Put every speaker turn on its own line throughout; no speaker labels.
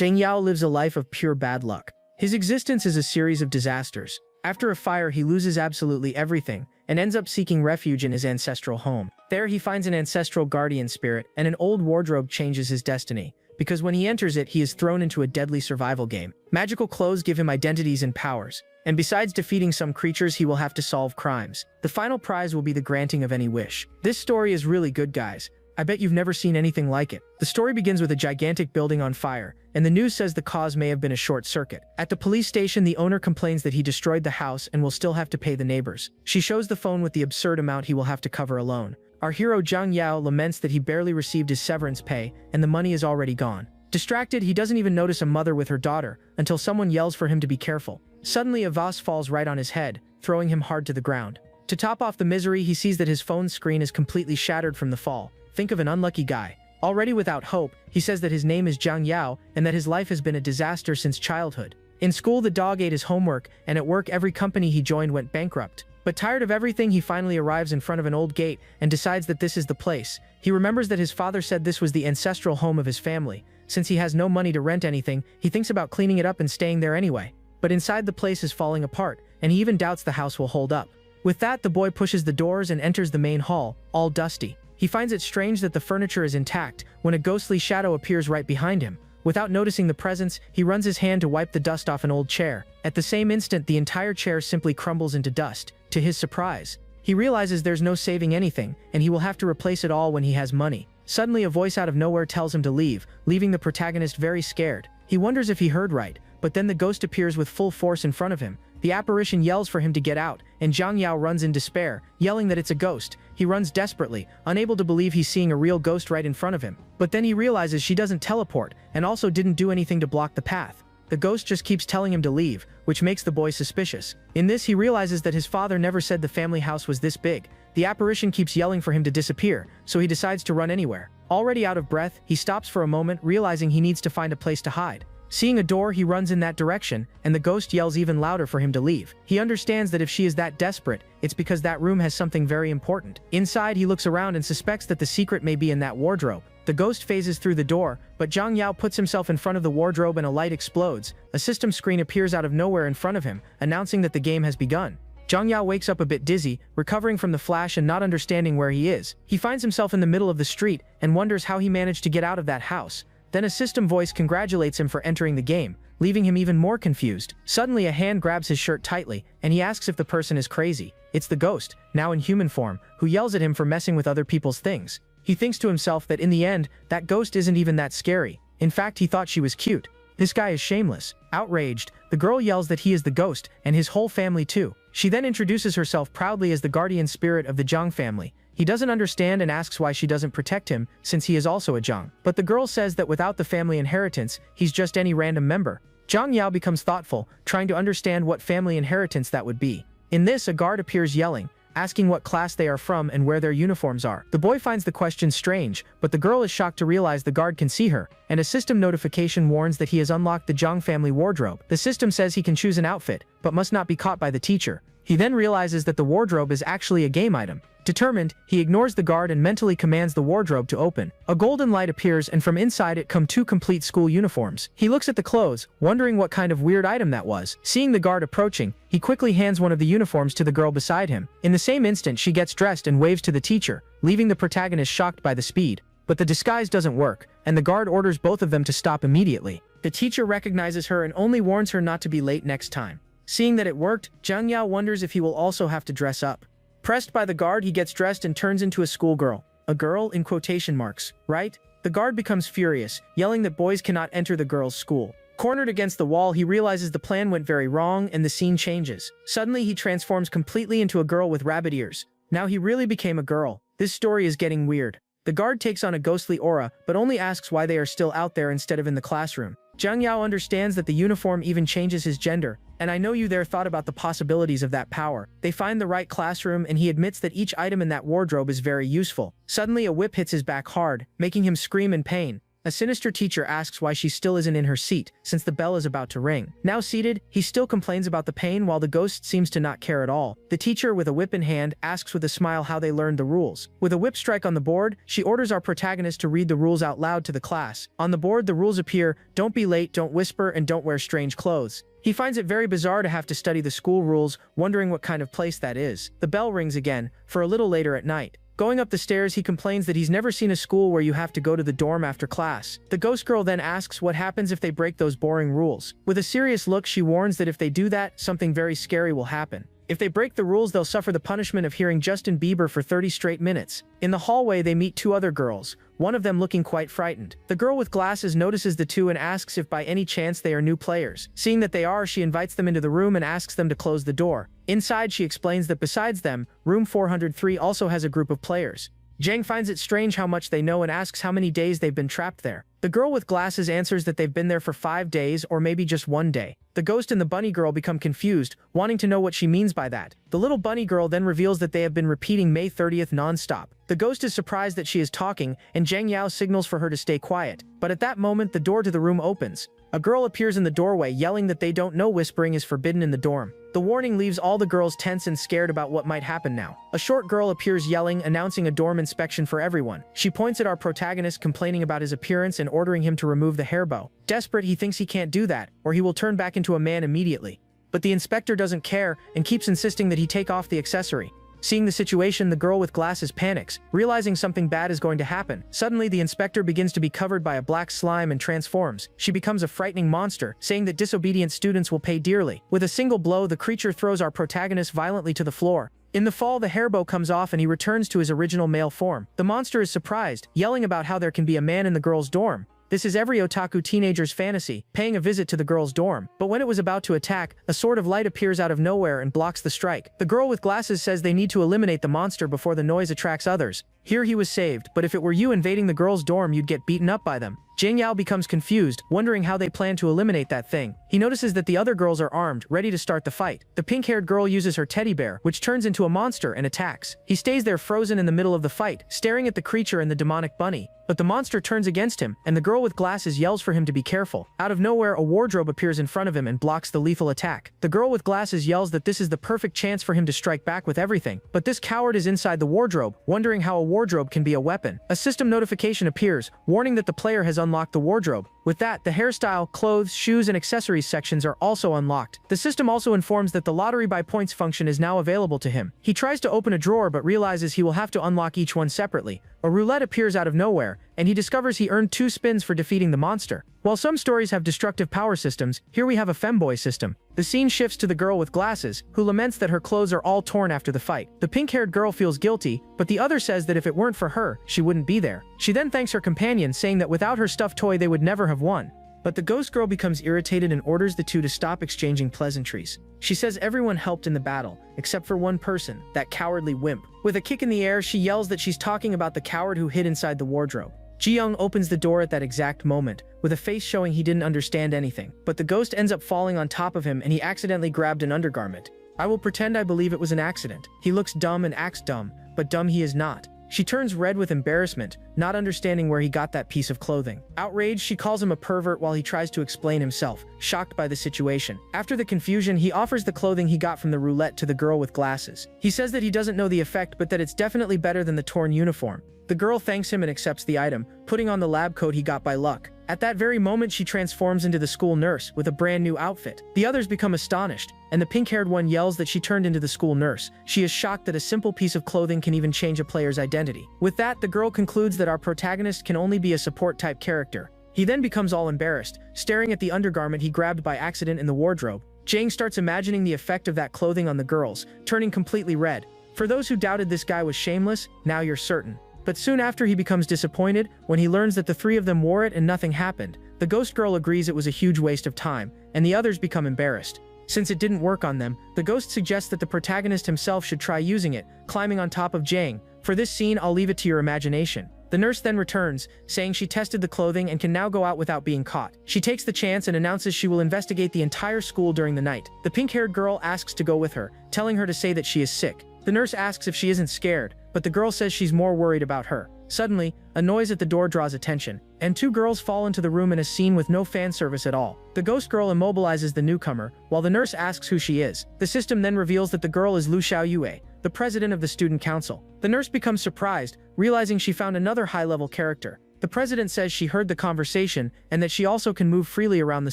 Zhang Yao lives a life of pure bad luck. His existence is a series of disasters. After a fire, he loses absolutely everything and ends up seeking refuge in his ancestral home. There, he finds an ancestral guardian spirit, and an old wardrobe changes his destiny, because when he enters it, he is thrown into a deadly survival game. Magical clothes give him identities and powers, and besides defeating some creatures, he will have to solve crimes. The final prize will be the granting of any wish. This story is really good, guys. I bet you've never seen anything like it. The story begins with a gigantic building on fire, and the news says the cause may have been a short circuit. At the police station, the owner complains that he destroyed the house and will still have to pay the neighbors. She shows the phone with the absurd amount he will have to cover alone. Our hero Zhang Yao laments that he barely received his severance pay, and the money is already gone. Distracted, he doesn't even notice a mother with her daughter, until someone yells for him to be careful. Suddenly, a vase falls right on his head, throwing him hard to the ground. To top off the misery, he sees that his phone's screen is completely shattered from the fall. Think of an unlucky guy. Already without hope, he says that his name is Zhang Yao and that his life has been a disaster since childhood. In school, the dog ate his homework, and at work, every company he joined went bankrupt. But tired of everything, he finally arrives in front of an old gate and decides that this is the place. He remembers that his father said this was the ancestral home of his family. Since he has no money to rent anything, he thinks about cleaning it up and staying there anyway. But inside, the place is falling apart, and he even doubts the house will hold up. With that, the boy pushes the doors and enters the main hall, all dusty. He finds it strange that the furniture is intact when a ghostly shadow appears right behind him. Without noticing the presence, he runs his hand to wipe the dust off an old chair. At the same instant, the entire chair simply crumbles into dust. To his surprise, he realizes there's no saving anything, and he will have to replace it all when he has money. Suddenly, a voice out of nowhere tells him to leave, leaving the protagonist very scared. He wonders if he heard right, but then the ghost appears with full force in front of him. The apparition yells for him to get out, and Zhang Yao runs in despair, yelling that it's a ghost. He runs desperately, unable to believe he's seeing a real ghost right in front of him. But then he realizes she doesn't teleport, and also didn't do anything to block the path. The ghost just keeps telling him to leave, which makes the boy suspicious. In this, he realizes that his father never said the family house was this big. The apparition keeps yelling for him to disappear, so he decides to run anywhere. Already out of breath, he stops for a moment, realizing he needs to find a place to hide. Seeing a door, he runs in that direction, and the ghost yells even louder for him to leave. He understands that if she is that desperate, it's because that room has something very important. Inside, he looks around and suspects that the secret may be in that wardrobe. The ghost phases through the door, but Zhang Yao puts himself in front of the wardrobe and a light explodes. A system screen appears out of nowhere in front of him, announcing that the game has begun. Zhang Yao wakes up a bit dizzy, recovering from the flash and not understanding where he is. He finds himself in the middle of the street and wonders how he managed to get out of that house. Then a system voice congratulates him for entering the game, leaving him even more confused. Suddenly, a hand grabs his shirt tightly, and he asks if the person is crazy. It's the ghost, now in human form, who yells at him for messing with other people's things. He thinks to himself that in the end, that ghost isn't even that scary. In fact, he thought she was cute. This guy is shameless. Outraged, the girl yells that he is the ghost, and his whole family too. She then introduces herself proudly as the guardian spirit of the Zhang family. He doesn't understand and asks why she doesn't protect him, since he is also a Zhang. But the girl says that without the family inheritance, he's just any random member. Zhang Yao becomes thoughtful, trying to understand what family inheritance that would be. In this, a guard appears yelling, asking what class they are from and where their uniforms are. The boy finds the question strange, but the girl is shocked to realize the guard can see her, and a system notification warns that he has unlocked the Zhang family wardrobe. The system says he can choose an outfit, but must not be caught by the teacher. He then realizes that the wardrobe is actually a game item. Determined, he ignores the guard and mentally commands the wardrobe to open. A golden light appears, and from inside it come two complete school uniforms. He looks at the clothes, wondering what kind of weird item that was. Seeing the guard approaching, he quickly hands one of the uniforms to the girl beside him. In the same instant, she gets dressed and waves to the teacher, leaving the protagonist shocked by the speed. But the disguise doesn't work, and the guard orders both of them to stop immediately. The teacher recognizes her and only warns her not to be late next time. Seeing that it worked, Zhang Yao wonders if he will also have to dress up. Pressed by the guard, he gets dressed and turns into a schoolgirl. A girl in quotation marks, right? The guard becomes furious, yelling that boys cannot enter the girl's school. Cornered against the wall, he realizes the plan went very wrong and the scene changes. Suddenly, he transforms completely into a girl with rabbit ears. Now he really became a girl. This story is getting weird. The guard takes on a ghostly aura, but only asks why they are still out there instead of in the classroom. Zhang Yao understands that the uniform even changes his gender, and I know you there thought about the possibilities of that power. They find the right classroom, and he admits that each item in that wardrobe is very useful. Suddenly, a whip hits his back hard, making him scream in pain. A sinister teacher asks why she still isn't in her seat, since the bell is about to ring. Now seated, he still complains about the pain while the ghost seems to not care at all. The teacher, with a whip in hand, asks with a smile how they learned the rules. With a whip strike on the board, she orders our protagonist to read the rules out loud to the class. On the board, the rules appear: don't be late, don't whisper, and don't wear strange clothes. He finds it very bizarre to have to study the school rules, wondering what kind of place that is. The bell rings again, for a little later at night. Going up the stairs, he complains that he's never seen a school where you have to go to the dorm after class. The ghost girl then asks what happens if they break those boring rules. With a serious look, she warns that if they do that, something very scary will happen. If they break the rules, they'll suffer the punishment of hearing Justin Bieber for 30 straight minutes. In the hallway, they meet two other girls, one of them looking quite frightened. The girl with glasses notices the two and asks if by any chance they are new players. Seeing that they are, she invites them into the room and asks them to close the door. Inside, she explains that besides them, room 403 also has a group of players. Jang finds it strange how much they know and asks how many days they've been trapped there. The girl with glasses answers that they've been there for 5 days or maybe just 1 day. The ghost and the bunny girl become confused, wanting to know what she means by that. The little bunny girl then reveals that they have been repeating May 30th non-stop. The ghost is surprised that she is talking, and Zhang Yao signals for her to stay quiet. But at that moment, the door to the room opens. A girl appears in the doorway, yelling that they don't know whispering is forbidden in the dorm. The warning leaves all the girls tense and scared about what might happen now. A short girl appears yelling, announcing a dorm inspection for everyone. She points at our protagonist, complaining about his appearance and ordering him to remove the hair bow. Desperate, he thinks he can't do that, or he will turn back into a man immediately. But the inspector doesn't care and keeps insisting that he take off the accessory. Seeing the situation, the girl with glasses panics, realizing something bad is going to happen. Suddenly, the inspector begins to be covered by a black slime and transforms. She becomes a frightening monster, saying that disobedient students will pay dearly. With a single blow, the creature throws our protagonist violently to the floor. In the fall, the hair bow comes off and he returns to his original male form. The monster is surprised, yelling about how there can be a man in the girl's dorm. This is every otaku teenager's fantasy, paying a visit to the girl's dorm. But when it was about to attack, a sword of light appears out of nowhere and blocks the strike. The girl with glasses says they need to eliminate the monster before the noise attracts others. Here he was saved, but if it were you invading the girl's dorm, you'd get beaten up by them. Jing Yao becomes confused, wondering how they plan to eliminate that thing. He notices that the other girls are armed, ready to start the fight. The pink-haired girl uses her teddy bear, which turns into a monster and attacks. He stays there frozen in the middle of the fight, staring at the creature and the demonic bunny. But the monster turns against him, and the girl with glasses yells for him to be careful. Out of nowhere, a wardrobe appears in front of him and blocks the lethal attack. The girl with glasses yells that this is the perfect chance for him to strike back with everything. But this coward is inside the wardrobe, wondering how a wardrobe can be a weapon. A system notification appears, warning that the player has unlocked the wardrobe. With that, the hairstyle, clothes, shoes, and accessories sections are also unlocked. The system also informs that the lottery by points function is now available to him. He tries to open a drawer but realizes he will have to unlock each one separately. A roulette appears out of nowhere, and he discovers he earned 2 spins for defeating the monster. While some stories have destructive power systems, here we have a femboy system. The scene shifts to the girl with glasses, who laments that her clothes are all torn after the fight. The pink-haired girl feels guilty, but the other says that if it weren't for her, she wouldn't be there. She then thanks her companion, saying that without her stuffed toy they would never have won. But the ghost girl becomes irritated and orders the two to stop exchanging pleasantries. She says everyone helped in the battle, except for one person, that cowardly wimp. With a kick in the air, she yells that she's talking about the coward who hid inside the wardrobe. Ji-young opens the door at that exact moment, with a face showing he didn't understand anything. But the ghost ends up falling on top of him and he accidentally grabbed an undergarment. I will pretend I believe it was an accident. He looks dumb and acts dumb, but dumb he is not. She turns red with embarrassment, not understanding where he got that piece of clothing. Outraged, she calls him a pervert while he tries to explain himself, shocked by the situation. After the confusion, he offers the clothing he got from the roulette to the girl with glasses. He says that he doesn't know the effect, but that it's definitely better than the torn uniform. The girl thanks him and accepts the item, putting on the lab coat he got by luck. At that very moment, she transforms into the school nurse with a brand new outfit. The others become astonished, and the pink-haired one yells that she turned into the school nurse. She is shocked that a simple piece of clothing can even change a player's identity. With that, the girl concludes that our protagonist can only be a support-type character. He then becomes all embarrassed, staring at the undergarment he grabbed by accident in the wardrobe. Jang starts imagining the effect of that clothing on the girls, turning completely red. For those who doubted this guy was shameless, now you're certain. But soon after, he becomes disappointed when he learns that the 3 of them wore it and nothing happened. The ghost girl agrees it was a huge waste of time, and the others become embarrassed. Since it didn't work on them, the ghost suggests that the protagonist himself should try using it, climbing on top of Jang. For this scene, I'll leave it to your imagination. The nurse then returns, saying she tested the clothing and can now go out without being caught. She takes the chance and announces she will investigate the entire school during the night. The pink-haired girl asks to go with her, telling her to say that she is sick. The nurse asks if she isn't scared, but the girl says she's more worried about her. Suddenly, a noise at the door draws attention, and two girls fall into the room in a scene with no fan service at all. The ghost girl immobilizes the newcomer, while the nurse asks who she is. The system then reveals that the girl is Lu Xiaoyue, the president of the student council. The nurse becomes surprised, realizing she found another high-level character. The president says she heard the conversation and that she also can move freely around the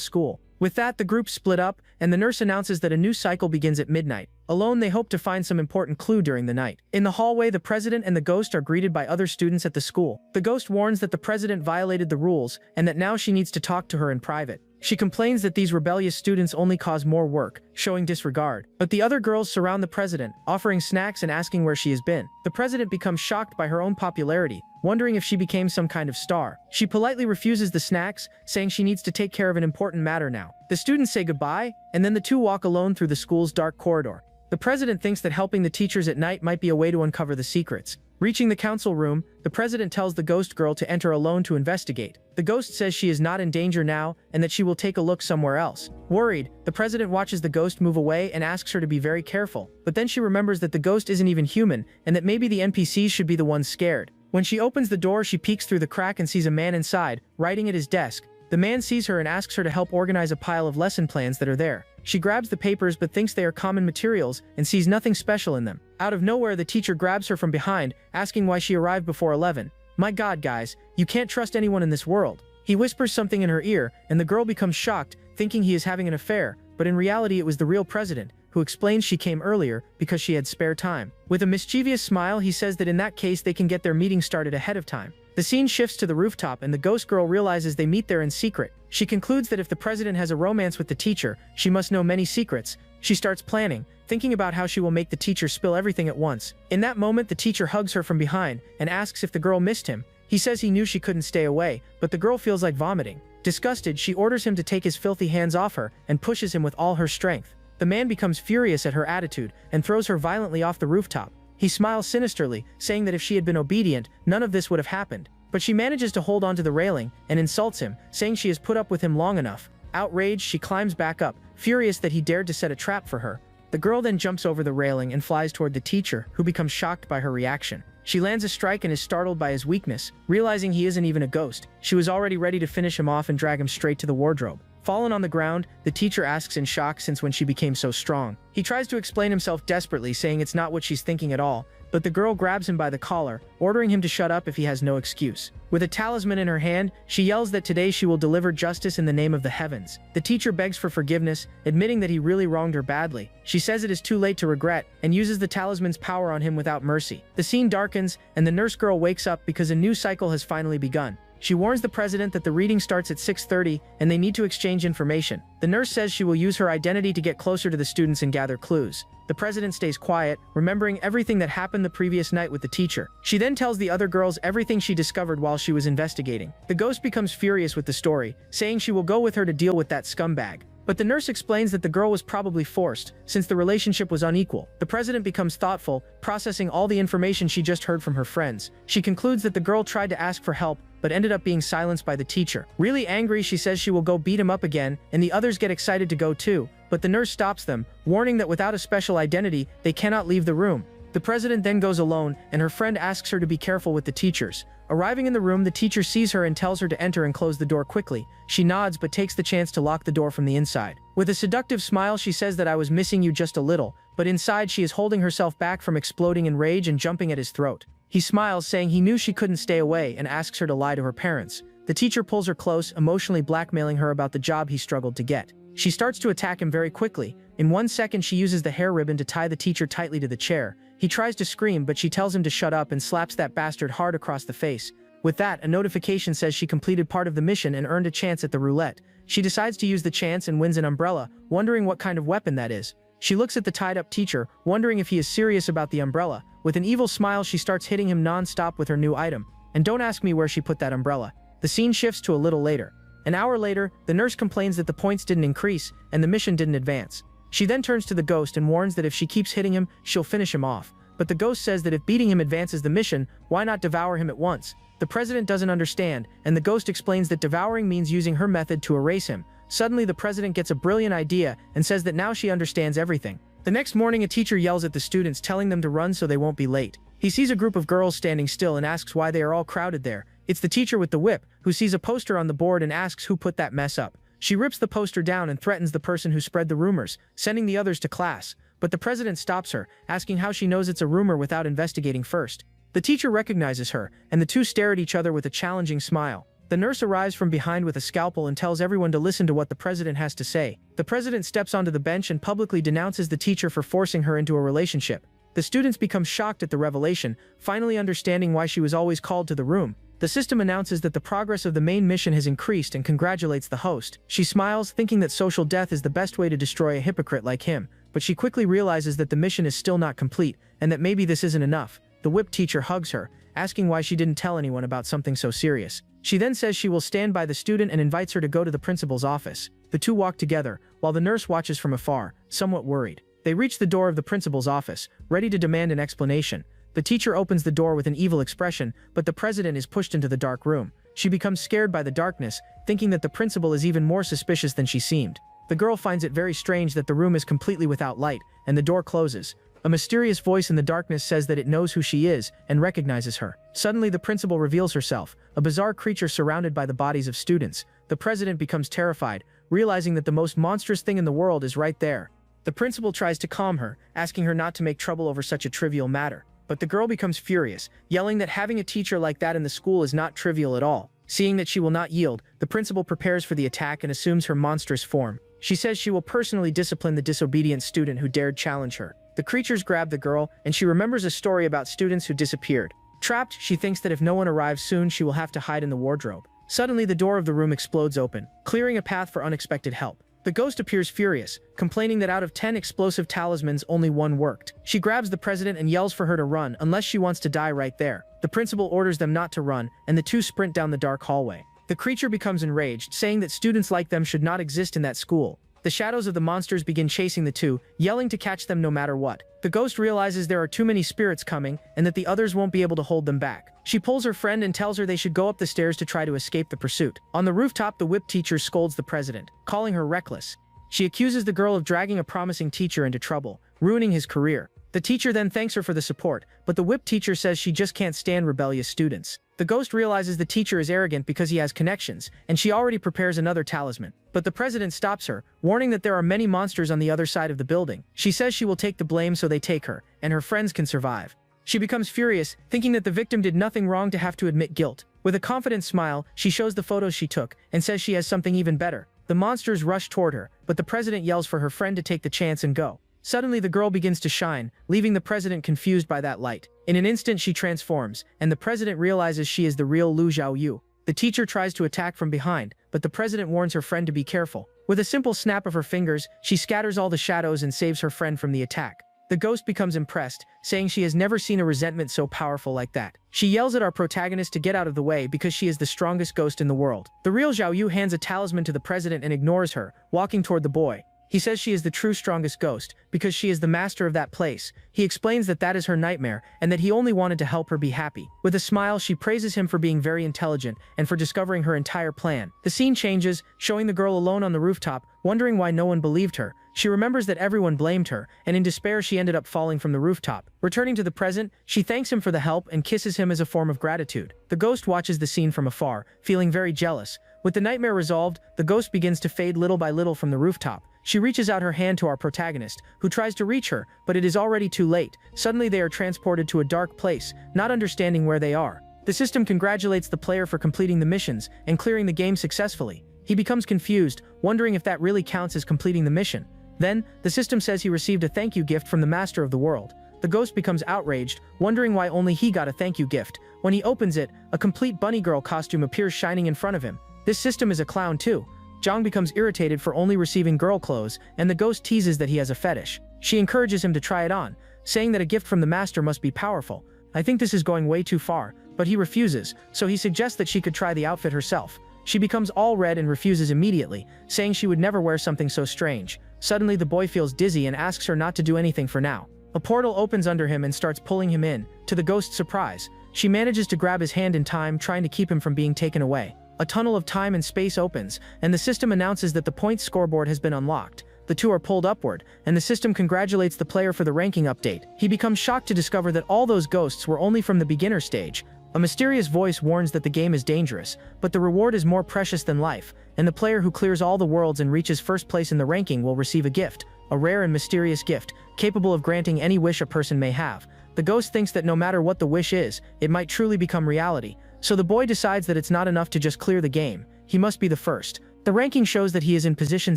school. With that, the group split up, and the nurse announces that a new cycle begins at midnight. Alone, they hope to find some important clue during the night. In the hallway, the president and the ghost are greeted by other students at the school. The ghost warns that the president violated the rules and that now she needs to talk to her in private. She complains that these rebellious students only cause more work, showing disregard. But the other girls surround the president, offering snacks and asking where she has been. The president becomes shocked by her own popularity, wondering if she became some kind of star. She politely refuses the snacks, saying she needs to take care of an important matter now. The students say goodbye, and then the two walk alone through the school's dark corridor. The president thinks that helping the teachers at night might be a way to uncover the secrets. Reaching the council room, the president tells the ghost girl to enter alone to investigate. The ghost says she is not in danger now and that she will take a look somewhere else. Worried, the president watches the ghost move away and asks her to be very careful, but then she remembers that the ghost isn't even human and that maybe the NPCs should be the ones scared. When she opens the door, she peeks through the crack and sees a man inside, writing at his desk. The man sees her and asks her to help organize a pile of lesson plans that are there. She grabs the papers but thinks they are common materials and sees nothing special in them. Out of nowhere, the teacher grabs her from behind, asking why she arrived before 11. "My God, guys, you can't trust anyone in this world." He whispers something in her ear, and the girl becomes shocked, thinking he is having an affair, but in reality it was the real president, who explains she came earlier because she had spare time. With a mischievous smile, he says that in that case they can get their meeting started ahead of time. The scene shifts to the rooftop and the ghost girl realizes they meet there in secret. She concludes that if the president has a romance with the teacher, she must know many secrets. She starts planning, thinking about how she will make the teacher spill everything at once. In that moment, the teacher hugs her from behind and asks if the girl missed him. He says he knew she couldn't stay away, but the girl feels like vomiting. Disgusted, she orders him to take his filthy hands off her and pushes him with all her strength. The man becomes furious at her attitude and throws her violently off the rooftop. He smiles sinisterly, saying that if she had been obedient, none of this would have happened. But she manages to hold onto the railing and insults him, saying she has put up with him long enough. Outraged, she climbs back up, furious that he dared to set a trap for her. The girl then jumps over the railing and flies toward the teacher, who becomes shocked by her reaction. She lands a strike and is startled by his weakness, realizing he isn't even a ghost. She was already ready to finish him off and drag him straight to the wardrobe. Fallen on the ground, the teacher asks in shock since when she became so strong. He tries to explain himself desperately, saying it's not what she's thinking at all, but the girl grabs him by the collar, ordering him to shut up if he has no excuse. With a talisman in her hand, she yells that today she will deliver justice in the name of the heavens. The teacher begs for forgiveness, admitting that he really wronged her badly. She says it is too late to regret, and uses the talisman's power on him without mercy. The scene darkens, and the nurse girl wakes up because a new cycle has finally begun. She warns the president that the reading starts at 6:30 and they need to exchange information. The nurse says she will use her identity to get closer to the students and gather clues. The president stays quiet, remembering everything that happened the previous night with the teacher. She then tells the other girls everything she discovered while she was investigating. The ghost becomes furious with the story, saying she will go with her to deal with that scumbag. But the nurse explains that the girl was probably forced, since the relationship was unequal. The president becomes thoughtful, processing all the information she just heard from her friends. She concludes that the girl tried to ask for help, but ended up being silenced by the teacher. Really angry, she says she will go beat him up again, and the others get excited to go too, but the nurse stops them, warning that without a special identity, they cannot leave the room. The president then goes alone, and her friend asks her to be careful with the teachers. Arriving in the room, the teacher sees her and tells her to enter and close the door quickly. She nods but takes the chance to lock the door from the inside. With a seductive smile, she says that I was missing you just a little, but inside she is holding herself back from exploding in rage and jumping at his throat. He smiles, saying he knew she couldn't stay away, and asks her to lie to her parents. The teacher pulls her close, emotionally blackmailing her about the job he struggled to get. She starts to attack him very quickly. In 1 second, she uses the hair ribbon to tie the teacher tightly to the chair. He tries to scream, but she tells him to shut up and slaps that bastard hard across the face. With that, a notification says she completed part of the mission and earned a chance at the roulette. She decides to use the chance and wins an umbrella, wondering what kind of weapon that is. She looks at the tied-up teacher, wondering if he is serious about the umbrella. With an evil smile, she starts hitting him non-stop with her new item. And don't ask me where she put that umbrella. The scene shifts to a little later. An hour later, the nurse complains that the points didn't increase, and the mission didn't advance. She then turns to the ghost and warns that if she keeps hitting him, she'll finish him off. But the ghost says that if beating him advances the mission, why not devour him at once? The president doesn't understand, and the ghost explains that devouring means using her method to erase him. Suddenly, the president gets a brilliant idea and says that now she understands everything. The next morning, a teacher yells at the students, telling them to run so they won't be late. He sees a group of girls standing still and asks why they are all crowded there. It's the teacher with the whip, who sees a poster on the board and asks who put that mess up. She rips the poster down and threatens the person who spread the rumors, sending the others to class. But the president stops her, asking how she knows it's a rumor without investigating first. The teacher recognizes her, and the two stare at each other with a challenging smile. The nurse arrives from behind with a scalpel and tells everyone to listen to what the president has to say. The president steps onto the bench and publicly denounces the teacher for forcing her into a relationship. The students become shocked at the revelation, finally understanding why she was always called to the room. The system announces that the progress of the main mission has increased and congratulates the host. She smiles, thinking that social death is the best way to destroy a hypocrite like him, but she quickly realizes that the mission is still not complete, and that maybe this isn't enough. The whip teacher hugs her, asking why she didn't tell anyone about something so serious. She then says she will stand by the student and invites her to go to the principal's office. The two walk together, while the nurse watches from afar, somewhat worried. They reach the door of the principal's office, ready to demand an explanation. The teacher opens the door with an evil expression, but the president is pushed into the dark room. She becomes scared by the darkness, thinking that the principal is even more suspicious than she seemed. The girl finds it very strange that the room is completely without light, and the door closes. A mysterious voice in the darkness says that it knows who she is and recognizes her. Suddenly, the principal reveals herself, a bizarre creature surrounded by the bodies of students. The president becomes terrified, realizing that the most monstrous thing in the world is right there. The principal tries to calm her, asking her not to make trouble over such a trivial matter. But the girl becomes furious, yelling that having a teacher like that in the school is not trivial at all. Seeing that she will not yield, the principal prepares for the attack and assumes her monstrous form. She says she will personally discipline the disobedient student who dared challenge her. The creatures grab the girl, and she remembers a story about students who disappeared. Trapped, she thinks that if no one arrives soon, she will have to hide in the wardrobe. Suddenly, the door of the room explodes open, clearing a path for unexpected help. The ghost appears furious, complaining that out of 10 explosive talismans, only one worked. She grabs the president and yells for her to run unless she wants to die right there. The principal orders them not to run, and the two sprint down the dark hallway. The creature becomes enraged, saying that students like them should not exist in that school. The shadows of the monsters begin chasing the two, yelling to catch them no matter what. The ghost realizes there are too many spirits coming, and that the others won't be able to hold them back. She pulls her friend and tells her they should go up the stairs to try to escape the pursuit. On the rooftop, the whip teacher scolds the president, calling her reckless. She accuses the girl of dragging a promising teacher into trouble, ruining his career. The teacher then thanks her for the support, but the whip teacher says she just can't stand rebellious students. The ghost realizes the teacher is arrogant because he has connections, and she already prepares another talisman. But the president stops her, warning that there are many monsters on the other side of the building. She says she will take the blame so they take her, and her friends can survive. She becomes furious, thinking that the victim did nothing wrong to have to admit guilt. With a confident smile, she shows the photos she took, and says she has something even better. The monsters rush toward her, but the president yells for her friend to take the chance and go. Suddenly, the girl begins to shine, leaving the president confused by that light. In an instant, she transforms, and the president realizes she is the real Lu Xiaoyu. The teacher tries to attack from behind, but the president warns her friend to be careful. With a simple snap of her fingers, she scatters all the shadows and saves her friend from the attack. The ghost becomes impressed, saying she has never seen a resentment so powerful like that. She yells at our protagonist to get out of the way because she is the strongest ghost in the world. The real Xiaoyu hands a talisman to the president and ignores her, walking toward the boy. He says she is the true strongest ghost, because she is the master of that place. He explains that that is her nightmare, and that he only wanted to help her be happy. With a smile, she praises him for being very intelligent, and for discovering her entire plan. The scene changes, showing the girl alone on the rooftop, wondering why no one believed her. She remembers that everyone blamed her, and in despair she ended up falling from the rooftop. Returning to the present, she thanks him for the help and kisses him as a form of gratitude. The ghost watches the scene from afar, feeling very jealous. With the nightmare resolved, the ghost begins to fade little by little from the rooftop. She reaches out her hand to our protagonist, who tries to reach her, but it is already too late. Suddenly they are transported to a dark place, not understanding where they are. The system congratulates the player for completing the missions and clearing the game successfully. He becomes confused, wondering if that really counts as completing the mission. Then, the system says he received a thank you gift from the master of the world. The ghost becomes outraged, wondering why only he got a thank you gift. When he opens it, a complete bunny girl costume appears shining in front of him. This system is a clown too. Zhang becomes irritated for only receiving girl clothes, and the ghost teases that he has a fetish. She encourages him to try it on, saying that a gift from the master must be powerful. I think this is going way too far, but he refuses, so he suggests that she could try the outfit herself. She becomes all red and refuses immediately, saying she would never wear something so strange. Suddenly the boy feels dizzy and asks her not to do anything for now. A portal opens under him and starts pulling him in. To the ghost's surprise, she manages to grab his hand in time, trying to keep him from being taken away. A tunnel of time and space opens, and the system announces that the point scoreboard has been unlocked. the two are pulled upward, and the system congratulates the player for the ranking update. He becomes shocked to discover that all those ghosts were only from the beginner stage. A mysterious voice warns that the game is dangerous, but the reward is more precious than life, and the player who clears all the worlds and reaches first place in the ranking will receive a gift, a rare and mysterious gift, capable of granting any wish a person may have. The ghost thinks that no matter what the wish is, it might truly become reality. So the boy decides that it's not enough to just clear the game. He must be the first. The ranking shows that he is in position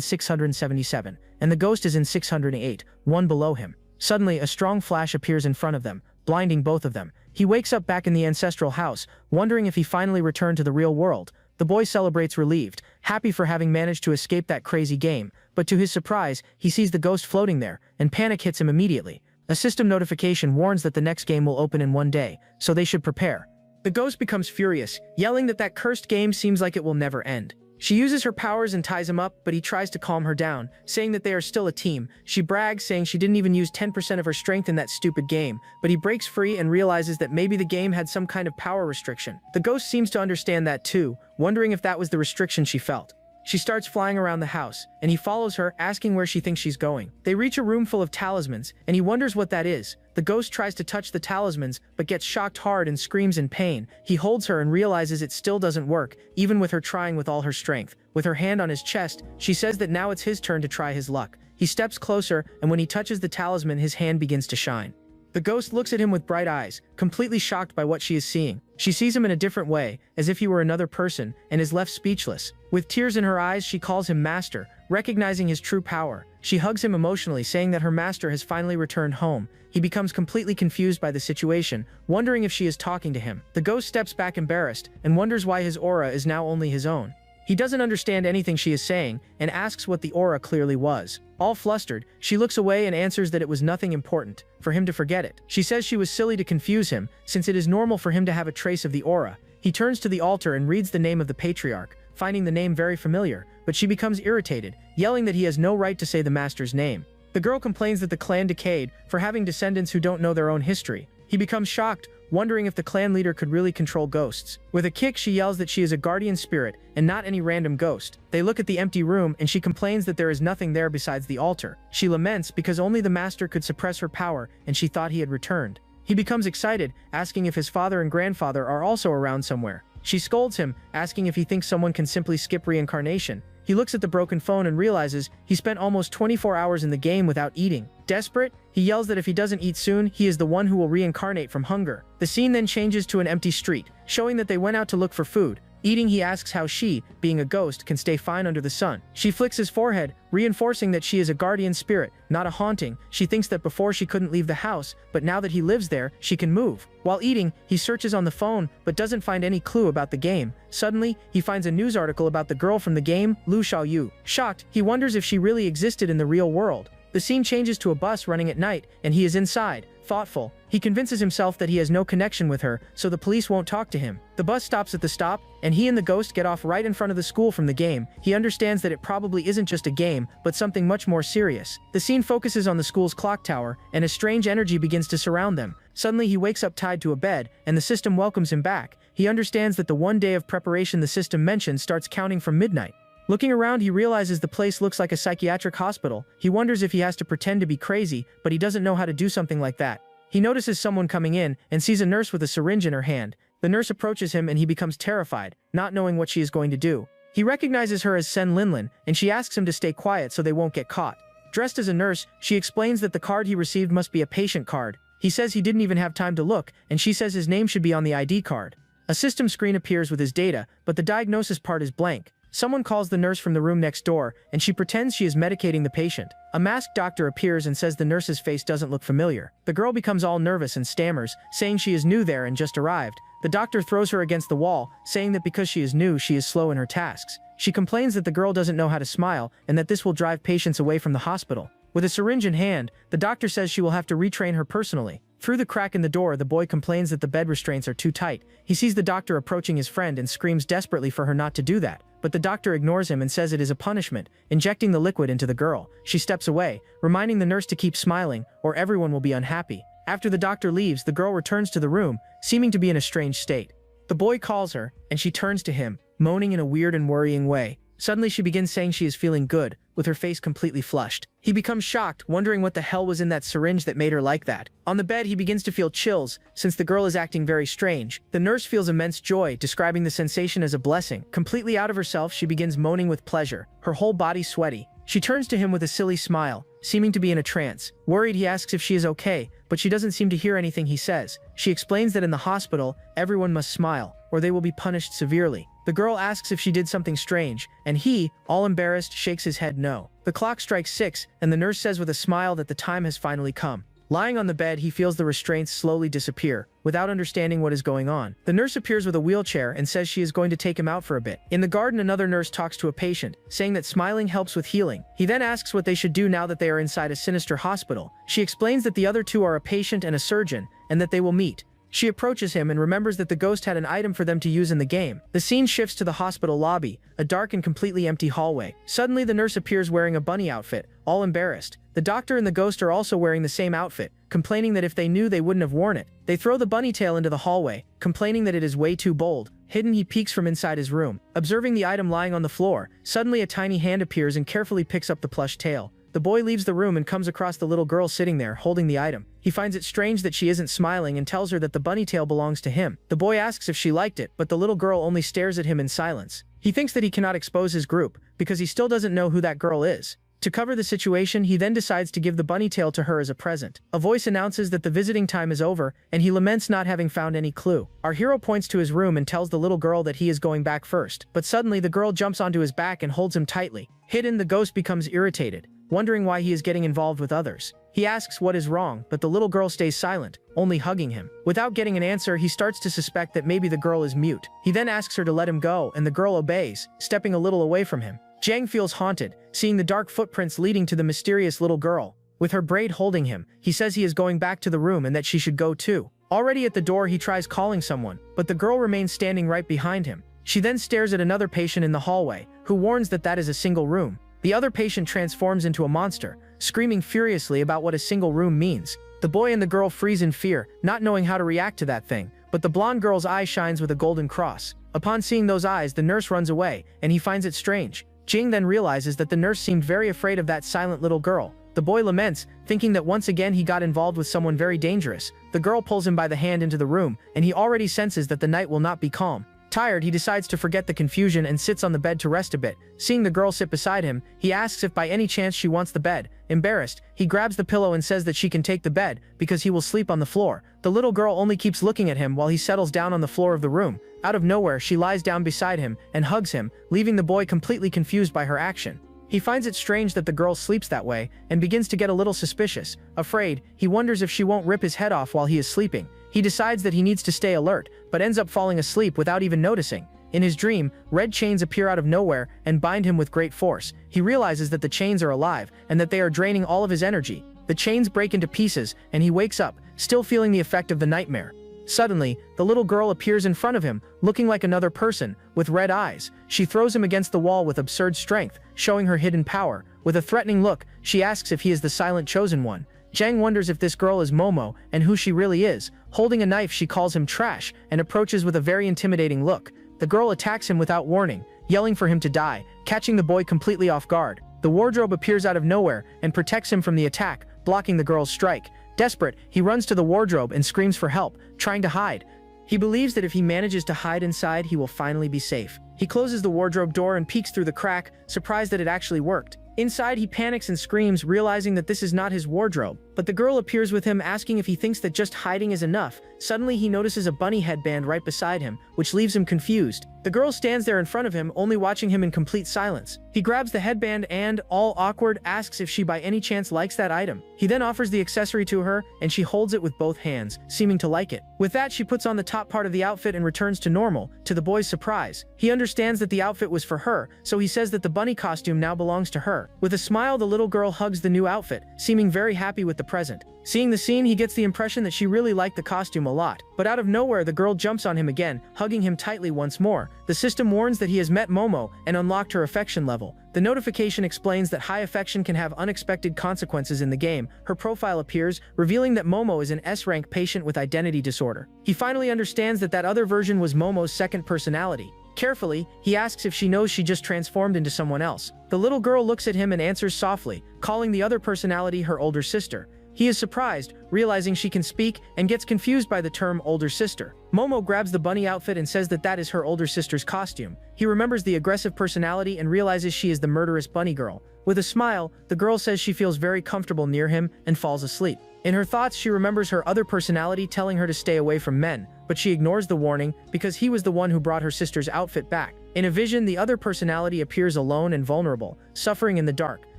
677, and the ghost is in 608, one below him. Suddenly, a strong flash appears in front of them, blinding both of them. He wakes up back in the ancestral house, wondering if he finally returned to the real world. The boy celebrates relieved, happy for having managed to escape that crazy game, but to his surprise, he sees the ghost floating there, and panic hits him immediately. A system notification warns that the next game will open in one day, so they should prepare. The ghost becomes furious, yelling that cursed game seems like it will never end. She uses her powers and ties him up, but he tries to calm her down, saying that they are still a team. She brags, saying she didn't even use 10% of her strength in that stupid game, but he breaks free and realizes that maybe the game had some kind of power restriction. The ghost seems to understand that too, wondering if that was the restriction she felt. She starts flying around the house, and he follows her, asking where she thinks she's going. They reach a room full of talismans, and he wonders what that is. The ghost tries to touch the talismans, but gets shocked hard and screams in pain. He holds her and realizes it still doesn't work, even with her trying with all her strength. With her hand on his chest, she says that now it's his turn to try his luck. He steps closer, and when he touches the talisman, his hand begins to shine. The ghost looks at him with bright eyes, completely shocked by what she is seeing. She sees him in a different way, as if he were another person, and is left speechless. With tears in her eyes, she calls him master, recognizing his true power. She hugs him emotionally, saying that her master has finally returned home. He becomes completely confused by the situation, wondering if she is talking to him. The ghost steps back embarrassed, and wonders why his aura is now only his own. He doesn't understand anything she is saying, and asks what the aura clearly was. All flustered, she looks away and answers that it was nothing important, for him to forget it. She says she was silly to confuse him, since it is normal for him to have a trace of the aura. He turns to the altar and reads the name of the patriarch, finding the name very familiar, but she becomes irritated, yelling that he has no right to say the master's name. The girl complains that the clan decayed for having descendants who don't know their own history. He becomes shocked, wondering if the clan leader could really control ghosts. With a kick, she yells that she is a guardian spirit and not any random ghost. They look at the empty room and she complains that there is nothing there besides the altar. She laments because only the master could suppress her power and she thought he had returned. He becomes excited, asking if his father and grandfather are also around somewhere. She scolds him, asking if he thinks someone can simply skip reincarnation. He looks at the broken phone and realizes he spent almost 24 hours in the game without eating. Desperate, he yells that if he doesn't eat soon, he is the one who will reincarnate from hunger. The scene then changes to an empty street, showing that they went out to look for food. Eating, he asks how she, being a ghost, can stay fine under the sun. She flicks his forehead, reinforcing that she is a guardian spirit, not a haunting. She thinks that before she couldn't leave the house, but now that he lives there, she can move. While eating, he searches on the phone, but doesn't find any clue about the game. Suddenly, he finds a news article about the girl from the game, Lu Xiaoyu. Shocked, he wonders if she really existed in the real world. The scene changes to a bus running at night, and he is inside. Thoughtful, he convinces himself that he has no connection with her, so the police won't talk to him. The bus stops at the stop, and he and the ghost get off right in front of the school from the game. He understands that it probably isn't just a game, but something much more serious. The scene focuses on the school's clock tower, and a strange energy begins to surround them. Suddenly he wakes up tied to a bed, and the system welcomes him back. He understands that the one day of preparation the system mentioned starts counting from midnight. Looking around, he realizes the place looks like a psychiatric hospital. He wonders if he has to pretend to be crazy, but he doesn't know how to do something like that. He notices someone coming in and sees a nurse with a syringe in her hand. The nurse approaches him and he becomes terrified, not knowing what she is going to do. He recognizes her as Sen Linlin, and she asks him to stay quiet so they won't get caught. Dressed as a nurse, she explains that the card he received must be a patient card. He says he didn't even have time to look, and she says his name should be on the ID card. A system screen appears with his data, but the diagnosis part is blank. Someone calls the nurse from the room next door, and she pretends she is medicating the patient. A masked doctor appears and says the nurse's face doesn't look familiar. The girl becomes all nervous and stammers, saying she is new there and just arrived. The doctor throws her against the wall, saying that because she is new, she is slow in her tasks. She complains that the girl doesn't know how to smile, and that this will drive patients away from the hospital. With a syringe in hand, the doctor says she will have to retrain her personally. Through the crack in the door, the boy complains that the bed restraints are too tight. He sees the doctor approaching his friend and screams desperately for her not to do that. But the doctor ignores him and says it is a punishment, injecting the liquid into the girl. She steps away, reminding the nurse to keep smiling, or everyone will be unhappy. After the doctor leaves, the girl returns to the room, seeming to be in a strange state. The boy calls her, and she turns to him, moaning in a weird and worrying way. Suddenly she begins saying she is feeling good, with her face completely flushed. He becomes shocked, wondering what the hell was in that syringe that made her like that. On the bed, he begins to feel chills, since the girl is acting very strange. The nurse feels immense joy, describing the sensation as a blessing. Completely out of herself, she begins moaning with pleasure, her whole body sweaty. She turns to him with a silly smile, seeming to be in a trance. Worried, he asks if she is okay, but she doesn't seem to hear anything he says. She explains that in the hospital, everyone must smile, or they will be punished severely. The girl asks if she did something strange, and he, all embarrassed, shakes his head no. The clock strikes 6, and the nurse says with a smile that the time has finally come. Lying on the bed, he feels the restraints slowly disappear, without understanding what is going on. The nurse appears with a wheelchair and says she is going to take him out for a bit. In the garden, another nurse talks to a patient, saying that smiling helps with healing. He then asks what they should do now that they are inside a sinister hospital. She explains that the other two are a patient and a surgeon, and that they will meet. She approaches him and remembers that the ghost had an item for them to use in the game. The scene shifts to the hospital lobby, a dark and completely empty hallway. Suddenly, the nurse appears wearing a bunny outfit, all embarrassed. The doctor and the ghost are also wearing the same outfit, complaining that if they knew they wouldn't have worn it. They throw the bunny tail into the hallway, complaining that it is way too bold. Hidden, he peeks from inside his room. Observing the item lying on the floor, suddenly a tiny hand appears and carefully picks up the plush tail. The boy leaves the room and comes across the little girl sitting there, holding the item. He finds it strange that she isn't smiling and tells her that the bunny tail belongs to him. The boy asks if she liked it, but the little girl only stares at him in silence. He thinks that he cannot expose his group, because he still doesn't know who that girl is. To cover the situation, he then decides to give the bunny tail to her as a present. A voice announces that the visiting time is over, and he laments not having found any clue. Our hero points to his room and tells the little girl that he is going back first. But suddenly, the girl jumps onto his back and holds him tightly. Hidden, the ghost becomes irritated, wondering why he is getting involved with others. He asks what is wrong, but the little girl stays silent, only hugging him. Without getting an answer, he starts to suspect that maybe the girl is mute. He then asks her to let him go, and the girl obeys, stepping a little away from him. Jang feels haunted, seeing the dark footprints leading to the mysterious little girl. With her braid holding him, he says he is going back to the room and that she should go too. Already at the door, he tries calling someone, but the girl remains standing right behind him. She then stares at another patient in the hallway, who warns that that is a single room. The other patient transforms into a monster, screaming furiously about what a single room means. The boy and the girl freeze in fear, not knowing how to react to that thing, but the blonde girl's eye shines with a golden cross. Upon seeing those eyes, the nurse runs away, and he finds it strange. Jing then realizes that the nurse seemed very afraid of that silent little girl. The boy laments, thinking that once again he got involved with someone very dangerous. The girl pulls him by the hand into the room, and he already senses that the night will not be calm. Tired, he decides to forget the confusion and sits on the bed to rest a bit. Seeing the girl sit beside him, he asks if by any chance she wants the bed. Embarrassed, he grabs the pillow and says that she can take the bed, because he will sleep on the floor. The little girl only keeps looking at him while he settles down on the floor of the room. Out of nowhere, she lies down beside him and hugs him, leaving the boy completely confused by her action. He finds it strange that the girl sleeps that way, and begins to get a little suspicious. Afraid, he wonders if she won't rip his head off while he is sleeping. He decides that he needs to stay alert, but ends up falling asleep without even noticing. In his dream, red chains appear out of nowhere and bind him with great force. He realizes that the chains are alive, and that they are draining all of his energy. The chains break into pieces, and he wakes up, still feeling the effect of the nightmare. Suddenly, the little girl appears in front of him, looking like another person, with red eyes. She throws him against the wall with absurd strength, showing her hidden power. With a threatening look, she asks if he is the silent chosen one. Jang wonders if this girl is Momo, and who she really is. Holding a knife, she calls him trash, and approaches with a very intimidating look. The girl attacks him without warning, yelling for him to die, catching the boy completely off guard. The wardrobe appears out of nowhere, and protects him from the attack, blocking the girl's strike. Desperate, he runs to the wardrobe and screams for help, trying to hide. He believes that if he manages to hide inside, he will finally be safe. He closes the wardrobe door and peeks through the crack, surprised that it actually worked. Inside, he panics and screams, realizing that this is not his wardrobe. But the girl appears with him, asking if he thinks that just hiding is enough. Suddenly, he notices a bunny headband right beside him, which leaves him confused. The girl stands there in front of him, only watching him in complete silence. He grabs the headband and, all awkward, asks if she by any chance likes that item. He then offers the accessory to her, and she holds it with both hands, seeming to like it. With that, she puts on the top part of the outfit and returns to normal, to the boy's surprise. He understands that the outfit was for her, so he says that the bunny costume now belongs to her. With a smile, the little girl hugs the new outfit, seeming very happy with the present. Seeing the scene, he gets the impression that she really liked the costume a lot. But out of nowhere, the girl jumps on him again, hugging him tightly once more. The system warns that he has met Momo and unlocked her affection level. The notification explains that high affection can have unexpected consequences in the game. Her profile appears, revealing that Momo is an S-rank patient with identity disorder. He finally understands that that other version was Momo's second personality. Carefully, he asks if she knows she just transformed into someone else. The little girl looks at him and answers softly, calling the other personality her older sister. He is surprised, realizing she can speak, and gets confused by the term older sister. Momo grabs the bunny outfit and says that that is her older sister's costume. He remembers the aggressive personality and realizes she is the murderous bunny girl. With a smile, the girl says she feels very comfortable near him and falls asleep. In her thoughts, she remembers her other personality telling her to stay away from men, but she ignores the warning because he was the one who brought her sister's outfit back. In a vision, the other personality appears alone and vulnerable, suffering in the dark.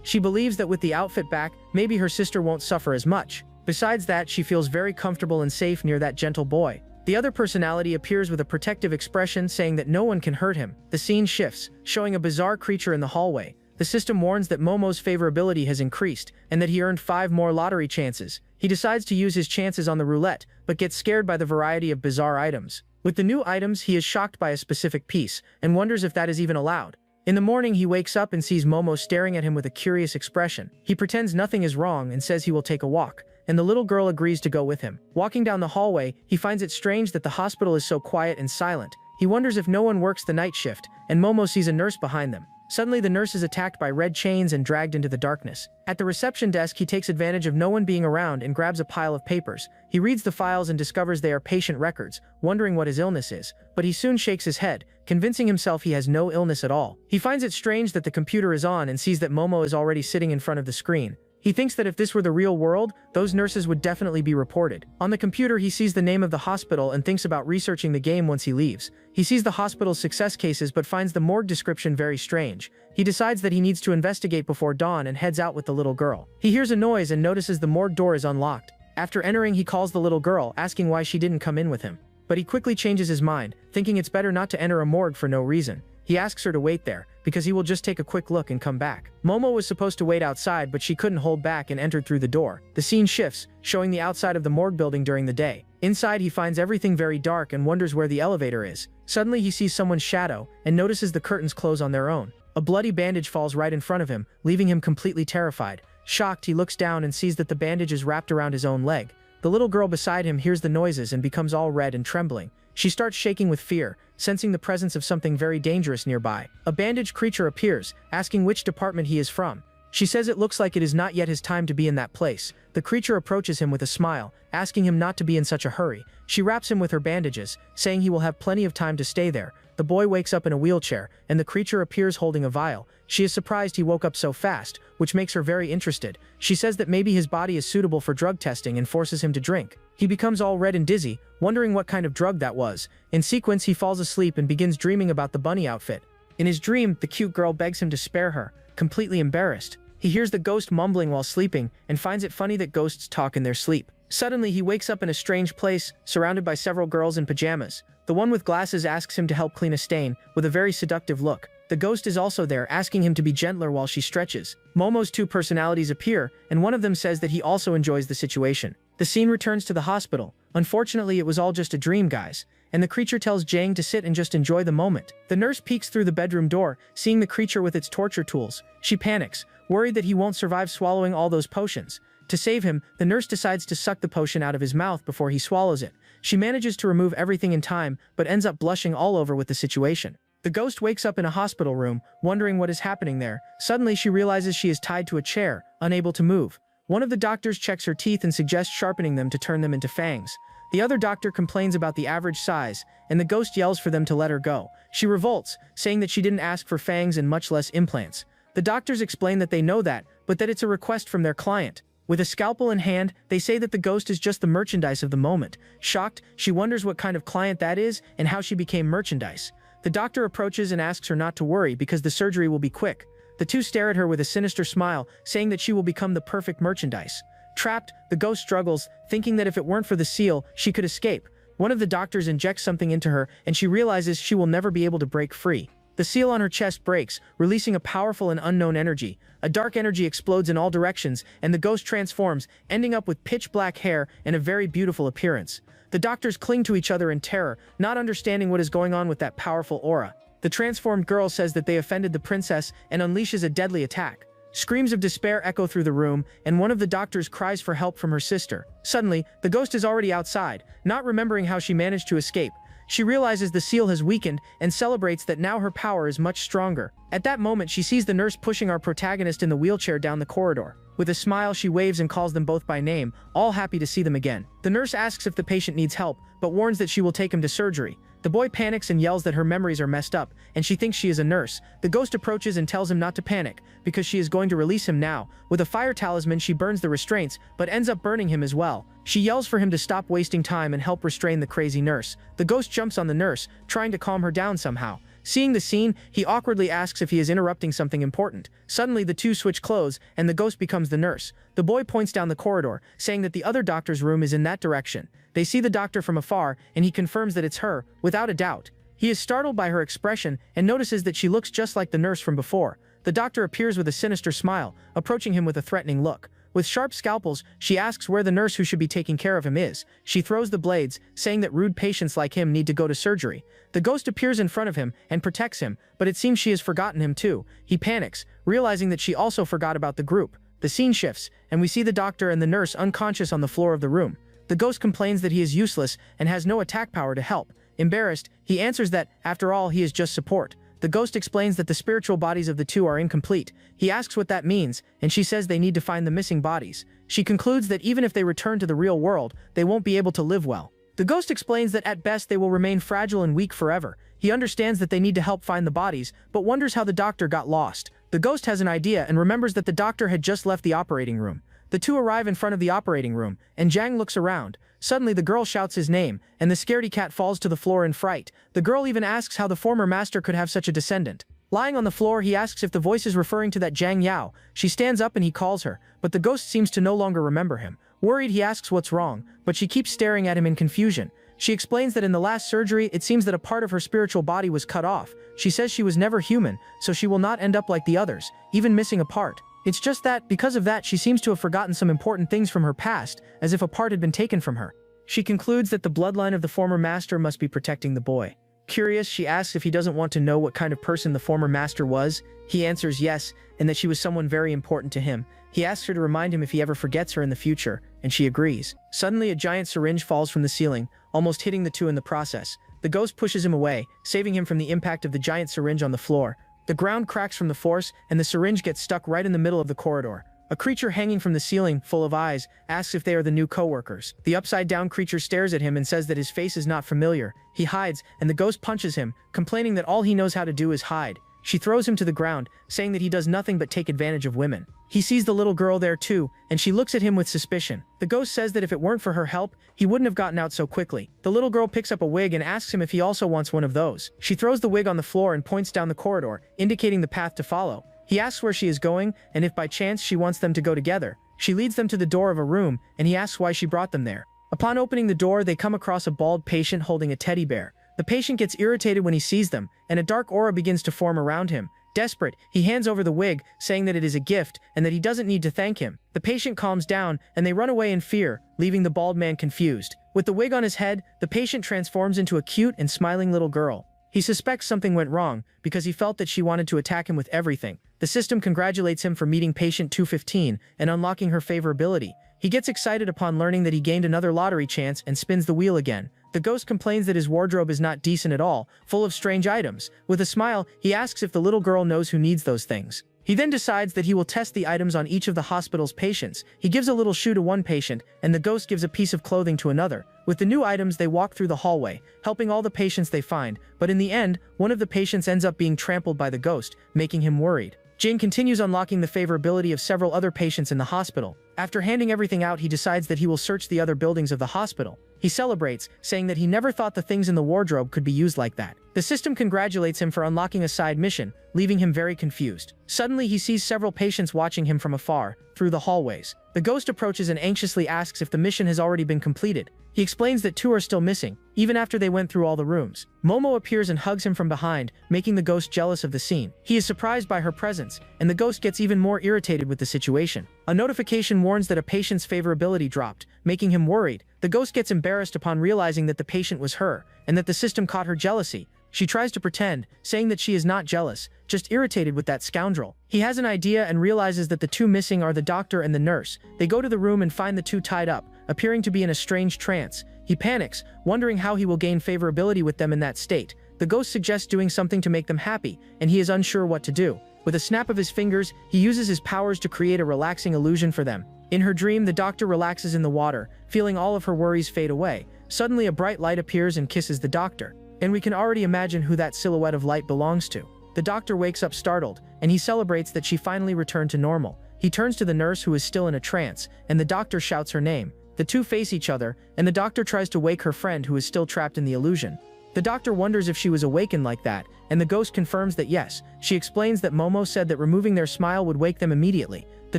She believes that with the outfit back, maybe her sister won't suffer as much. Besides that, she feels very comfortable and safe near that gentle boy. The other personality appears with a protective expression, saying that no one can hurt him. The scene shifts, showing a bizarre creature in the hallway. The system warns that Momo's favorability has increased, and that he earned 5 more lottery chances. He decides to use his chances on the roulette, but gets scared by the variety of bizarre items. With the new items, he is shocked by a specific piece, and wonders if that is even allowed. In the morning, he wakes up and sees Momo staring at him with a curious expression. He pretends nothing is wrong and says he will take a walk, and the little girl agrees to go with him. Walking down the hallway, he finds it strange that the hospital is so quiet and silent. He wonders if no one works the night shift, and Momo sees a nurse behind them. Suddenly, the nurse is attacked by red chains and dragged into the darkness. At the reception desk, he takes advantage of no one being around and grabs a pile of papers. He reads the files and discovers they are patient records, wondering what his illness is, but he soon shakes his head, convincing himself he has no illness at all. He finds it strange that the computer is on and sees that Momo is already sitting in front of the screen. He thinks that if this were the real world, those nurses would definitely be reported. On the computer, he sees the name of the hospital and thinks about researching the game once he leaves. He sees the hospital's success cases but finds the morgue description very strange. He decides that he needs to investigate before dawn and heads out with the little girl. He hears a noise and notices the morgue door is unlocked. After entering, he calls the little girl, asking why she didn't come in with him. But he quickly changes his mind, thinking it's better not to enter a morgue for no reason. He asks her to wait there, because he will just take a quick look and come back. Momo was supposed to wait outside, but she couldn't hold back and entered through the door. The scene shifts, showing the outside of the morgue building during the day. Inside, he finds everything very dark and wonders where the elevator is. Suddenly, he sees someone's shadow and notices the curtains close on their own. A bloody bandage falls right in front of him, leaving him completely terrified. Shocked, he looks down and sees that the bandage is wrapped around his own leg. The little girl beside him hears the noises and becomes all red and trembling. She starts shaking with fear, sensing the presence of something very dangerous nearby. A bandaged creature appears, asking which department he is from. She says it looks like it is not yet his time to be in that place. The creature approaches him with a smile, asking him not to be in such a hurry. She wraps him with her bandages, saying he will have plenty of time to stay there. The boy wakes up in a wheelchair, and the creature appears holding a vial. She is surprised he woke up so fast, which makes her very interested. She says that maybe his body is suitable for drug testing and forces him to drink. He becomes all red and dizzy, wondering what kind of drug that was. In sequence, he falls asleep and begins dreaming about the bunny outfit. In his dream, the cute girl begs him to spare her, completely embarrassed. He hears the ghost mumbling while sleeping and finds it funny that ghosts talk in their sleep. Suddenly, he wakes up in a strange place, surrounded by several girls in pajamas. The one with glasses asks him to help clean a stain, with a very seductive look. The ghost is also there, asking him to be gentler while she stretches. Momo's 2 personalities appear, and one of them says that he also enjoys the situation. The scene returns to the hospital. Unfortunately, it was all just a dream, guys. And the creature tells Jang to sit and just enjoy the moment. The nurse peeks through the bedroom door, seeing the creature with its torture tools. She panics, worried that he won't survive swallowing all those potions. To save him, the nurse decides to suck the potion out of his mouth before he swallows it. She manages to remove everything in time, but ends up blushing all over with the situation. The ghost wakes up in a hospital room, wondering what is happening there. Suddenly, she realizes she is tied to a chair, unable to move. One of the doctors checks her teeth and suggests sharpening them to turn them into fangs. The other doctor complains about the average size, and the ghost yells for them to let her go. She revolts, saying that she didn't ask for fangs and much less implants. The doctors explain that they know that, but that it's a request from their client. With a scalpel in hand, they say that the ghost is just the merchandise of the moment. Shocked, she wonders what kind of client that is and how she became merchandise. The doctor approaches and asks her not to worry because the surgery will be quick. The two stare at her with a sinister smile, saying that she will become the perfect merchandise. Trapped, the ghost struggles, thinking that if it weren't for the seal, she could escape. One of the doctors injects something into her, and she realizes she will never be able to break free. The seal on her chest breaks, releasing a powerful and unknown energy. A dark energy explodes in all directions, and the ghost transforms, ending up with pitch black hair and a very beautiful appearance. The doctors cling to each other in terror, not understanding what is going on with that powerful aura. The transformed girl says that they offended the princess and unleashes a deadly attack. Screams of despair echo through the room, and one of the doctors cries for help from her sister. Suddenly, the ghost is already outside, not remembering how she managed to escape. She realizes the seal has weakened and celebrates that now her power is much stronger. At that moment, she sees the nurse pushing our protagonist in the wheelchair down the corridor. With a smile, she waves and calls them both by name, all happy to see them again. The nurse asks if the patient needs help, but warns that she will take him to surgery. The boy panics and yells that her memories are messed up, and she thinks she is a nurse. The ghost approaches and tells him not to panic, because she is going to release him now. With a fire talisman, she burns the restraints, but ends up burning him as well. She yells for him to stop wasting time and help restrain the crazy nurse. The ghost jumps on the nurse, trying to calm her down somehow. Seeing the scene, he awkwardly asks if he is interrupting something important. Suddenly, the two switch clothes, and the ghost becomes the nurse. The boy points down the corridor, saying that the other doctor's room is in that direction. They see the doctor from afar, and he confirms that it's her, without a doubt. He is startled by her expression and notices that she looks just like the nurse from before. The doctor appears with a sinister smile, approaching him with a threatening look. With sharp scalpels, she asks where the nurse who should be taking care of him is. She throws the blades, saying that rude patients like him need to go to surgery. The ghost appears in front of him and protects him, but it seems she has forgotten him too. He panics, realizing that she also forgot about the group. The scene shifts, and we see the doctor and the nurse unconscious on the floor of the room. The ghost complains that he is useless and has no attack power to help. Embarrassed, he answers that, after all, he is just support. The ghost explains that the spiritual bodies of the two are incomplete. He asks what that means, and she says they need to find the missing bodies. She concludes that even if they return to the real world, they won't be able to live well. The ghost explains that at best they will remain fragile and weak forever. He understands that they need to help find the bodies, but wonders how the doctor got lost. The ghost has an idea and remembers that the doctor had just left the operating room. The two arrive in front of the operating room, and Jang looks around. Suddenly the girl shouts his name, and the scaredy cat falls to the floor in fright. The girl even asks how the former master could have such a descendant. Lying on the floor, he asks if the voice is referring to that Jang Yao. She stands up and he calls her, but the ghost seems to no longer remember him. Worried, he asks what's wrong, but she keeps staring at him in confusion. She explains that in the last surgery, it seems that a part of her spiritual body was cut off. She says she was never human, so she will not end up like the others, even missing a part. It's just that, because of that, she seems to have forgotten some important things from her past, as if a part had been taken from her. She concludes that the bloodline of the former master must be protecting the boy. Curious, she asks if he doesn't want to know what kind of person the former master was. He answers yes, and that she was someone very important to him. He asks her to remind him if he ever forgets her in the future, and she agrees. Suddenly, a giant syringe falls from the ceiling, almost hitting the two in the process. The ghost pushes him away, saving him from the impact of the giant syringe on the floor. The ground cracks from the force, and the syringe gets stuck right in the middle of the corridor. A creature hanging from the ceiling, full of eyes, asks if they are the new co-workers. The upside-down creature stares at him and says that his face is not familiar. He hides, and the ghost punches him, complaining that all he knows how to do is hide. She throws him to the ground, saying that he does nothing but take advantage of women. He sees the little girl there too, and she looks at him with suspicion. The ghost says that if it weren't for her help, he wouldn't have gotten out so quickly. The little girl picks up a wig and asks him if he also wants one of those. She throws the wig on the floor and points down the corridor, indicating the path to follow. He asks where she is going, and if by chance she wants them to go together. She leads them to the door of a room, and he asks why she brought them there. Upon opening the door, they come across a bald patient holding a teddy bear. The patient gets irritated when he sees them, and a dark aura begins to form around him. Desperate, he hands over the wig, saying that it is a gift, and that he doesn't need to thank him. The patient calms down, and they run away in fear, leaving the bald man confused. With the wig on his head, the patient transforms into a cute and smiling little girl. He suspects something went wrong, because he felt that she wanted to attack him with everything. The system congratulates him for meeting patient 215 and unlocking her favorability. He gets excited upon learning that he gained another lottery chance and spins the wheel again. The ghost complains that his wardrobe is not decent at all, full of strange items. With a smile, he asks if the little girl knows who needs those things. He then decides that he will test the items on each of the hospital's patients. He gives a little shoe to one patient, and the ghost gives a piece of clothing to another. With the new items, they walk through the hallway, helping all the patients they find, but in the end, one of the patients ends up being trampled by the ghost, making him worried. Jin continues unlocking the favorability of several other patients in the hospital. After handing everything out, he decides that he will search the other buildings of the hospital. He celebrates, saying that he never thought the things in the wardrobe could be used like that. The system congratulates him for unlocking a side mission, leaving him very confused. Suddenly, he sees several patients watching him from afar, through the hallways. The ghost approaches and anxiously asks if the mission has already been completed. He explains that two are still missing, even after they went through all the rooms. Momo appears and hugs him from behind, making the ghost jealous of the scene. He is surprised by her presence, and the ghost gets even more irritated with the situation. A notification warns that a patient's favorability dropped, making him worried. The ghost gets embarrassed upon realizing that the patient was her, and that the system caught her jealousy. She tries to pretend, saying that she is not jealous, just irritated with that scoundrel. He has an idea and realizes that the two missing are the doctor and the nurse. They go to the room and find the two tied up, appearing to be in a strange trance. He panics, wondering how he will gain favorability with them in that state. The ghost suggests doing something to make them happy, and he is unsure what to do. With a snap of his fingers, he uses his powers to create a relaxing illusion for them. In her dream, the doctor relaxes in the water, feeling all of her worries fade away. Suddenly, a bright light appears and kisses the doctor, and we can already imagine who that silhouette of light belongs to. The doctor wakes up startled, and he celebrates that she finally returned to normal. He turns to the nurse, who is still in a trance, and the doctor shouts her name. The two face each other, and the doctor tries to wake her friend, who is still trapped in the illusion. The doctor wonders if she was awakened like that, and the ghost confirms that yes. She explains that Momo said that removing their smile would wake them immediately. The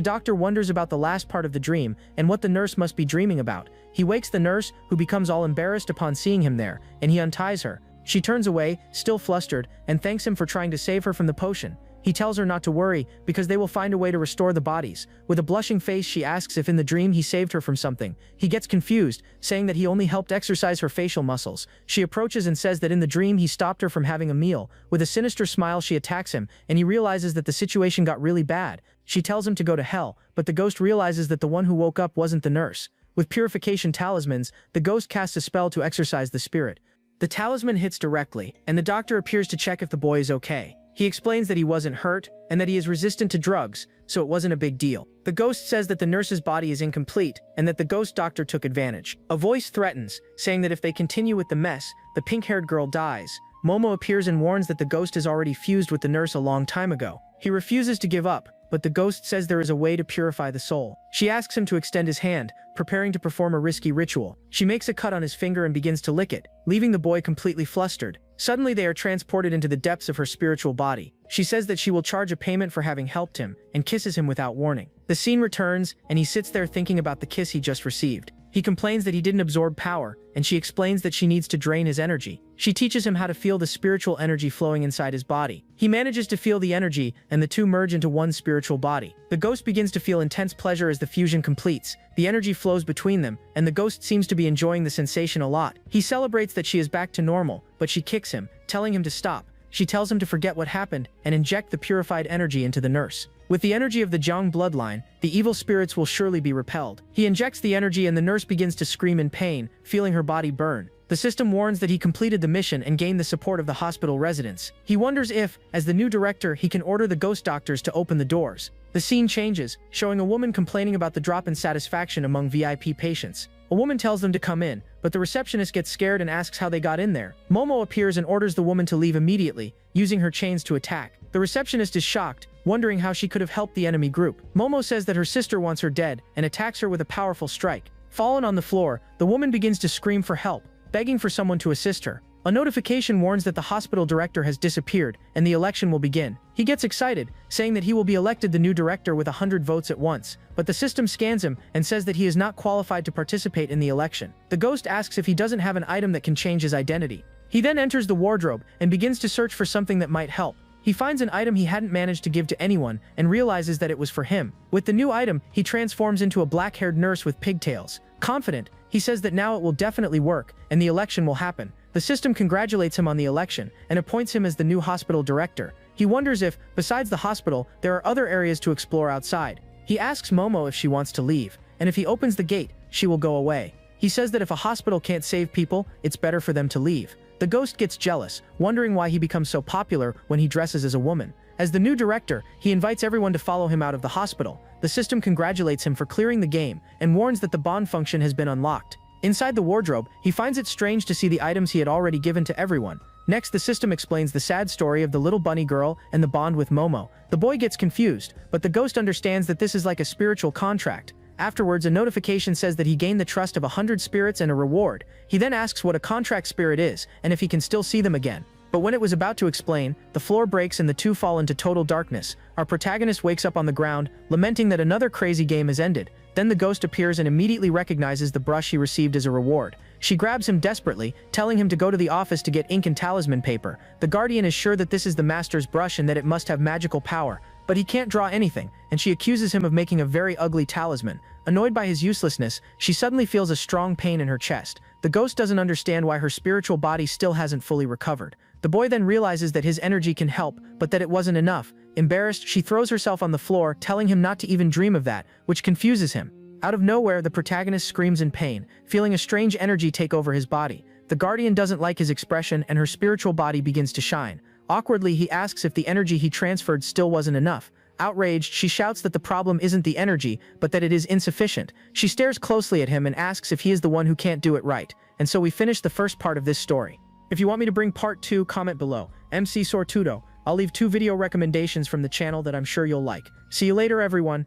doctor wonders about the last part of the dream, and what the nurse must be dreaming about. He wakes the nurse, who becomes all embarrassed upon seeing him there, and he unties her. She turns away, still flustered, and thanks him for trying to save her from the potion. He tells her not to worry, because they will find a way to restore the bodies. With a blushing face, she asks if in the dream he saved her from something. He gets confused, saying that he only helped exercise her facial muscles. She approaches and says that in the dream he stopped her from having a meal. With a sinister smile, she attacks him, and he realizes that the situation got really bad. She tells him to go to hell, but the ghost realizes that the one who woke up wasn't the nurse. With purification talismans, the ghost casts a spell to exorcise the spirit. The talisman hits directly, and the doctor appears to check if the boy is okay. He explains that he wasn't hurt, and that he is resistant to drugs, so it wasn't a big deal. The ghost says that the nurse's body is incomplete, and that the ghost doctor took advantage. A voice threatens, saying that if they continue with the mess, the pink-haired girl dies. Momo appears and warns that the ghost has already fused with the nurse a long time ago. He refuses to give up, but the ghost says there is a way to purify the soul. She asks him to extend his hand, preparing to perform a risky ritual. She makes a cut on his finger and begins to lick it, leaving the boy completely flustered. Suddenly, they are transported into the depths of her spiritual body. She says that she will charge a payment for having helped him, and kisses him without warning. The scene returns, and he sits there thinking about the kiss he just received. He complains that he didn't absorb power, and she explains that she needs to drain his energy. She teaches him how to feel the spiritual energy flowing inside his body. He manages to feel the energy, and the two merge into one spiritual body. The ghost begins to feel intense pleasure as the fusion completes. The energy flows between them, and the ghost seems to be enjoying the sensation a lot. He celebrates that she is back to normal, but she kicks him, telling him to stop. She tells him to forget what happened and inject the purified energy into the nurse. With the energy of the Jiang bloodline, the evil spirits will surely be repelled. He injects the energy and the nurse begins to scream in pain, feeling her body burn. The system warns that he completed the mission and gained the support of the hospital residents. He wonders if, as the new director, he can order the ghost doctors to open the doors. The scene changes, showing a woman complaining about the drop in satisfaction among VIP patients. A woman tells them to come in, but the receptionist gets scared and asks how they got in there. Momo appears and orders the woman to leave immediately, using her chains to attack. The receptionist is shocked, wondering how she could have helped the enemy group. Momo says that her sister wants her dead and attacks her with a powerful strike. Fallen on the floor, the woman begins to scream for help, begging for someone to assist her. A notification warns that the hospital director has disappeared and the election will begin. He gets excited, saying that he will be elected the new director with 100 votes at once, but the system scans him and says that he is not qualified to participate in the election. The ghost asks if he doesn't have an item that can change his identity. He then enters the wardrobe and begins to search for something that might help. He finds an item he hadn't managed to give to anyone and realizes that it was for him. With the new item, he transforms into a black-haired nurse with pigtails. Confident, he says that now it will definitely work and the election will happen. The system congratulates him on the election and appoints him as the new hospital director. He wonders if, besides the hospital, there are other areas to explore outside. He asks Momo if she wants to leave, and if he opens the gate, she will go away. He says that if a hospital can't save people, it's better for them to leave. The ghost gets jealous, wondering why he becomes so popular when he dresses as a woman. As the new director, he invites everyone to follow him out of the hospital. The system congratulates him for clearing the game and warns that the bond function has been unlocked. Inside the wardrobe, he finds it strange to see the items he had already given to everyone. Next, the system explains the sad story of the little bunny girl and the bond with Momo. The boy gets confused, but the ghost understands that this is like a spiritual contract. Afterwards, a notification says that he gained the trust of 100 spirits and a reward. He then asks what a contract spirit is, and if he can still see them again. But when it was about to explain, the floor breaks and the two fall into total darkness. Our protagonist wakes up on the ground, lamenting that another crazy game has ended. Then the ghost appears and immediately recognizes the brush he received as a reward. She grabs him desperately, telling him to go to the office to get ink and talisman paper. The guardian is sure that this is the master's brush and that it must have magical power, but he can't draw anything, and she accuses him of making a very ugly talisman. Annoyed by his uselessness, she suddenly feels a strong pain in her chest. The ghost doesn't understand why her spiritual body still hasn't fully recovered. The boy then realizes that his energy can help, but that it wasn't enough. Embarrassed, she throws herself on the floor, telling him not to even dream of that, which confuses him. Out of nowhere, the protagonist screams in pain, feeling a strange energy take over his body. The guardian doesn't like his expression and her spiritual body begins to shine. Awkwardly, he asks if the energy he transferred still wasn't enough. Outraged, she shouts that the problem isn't the energy, but that it is insufficient. She stares closely at him and asks if he is the one who can't do it right. And so we finish the first part of this story. If you want me to bring part 2, comment below. MC Sortudo. I'll leave 2 video recommendations from the channel that I'm sure you'll like. See you later, everyone.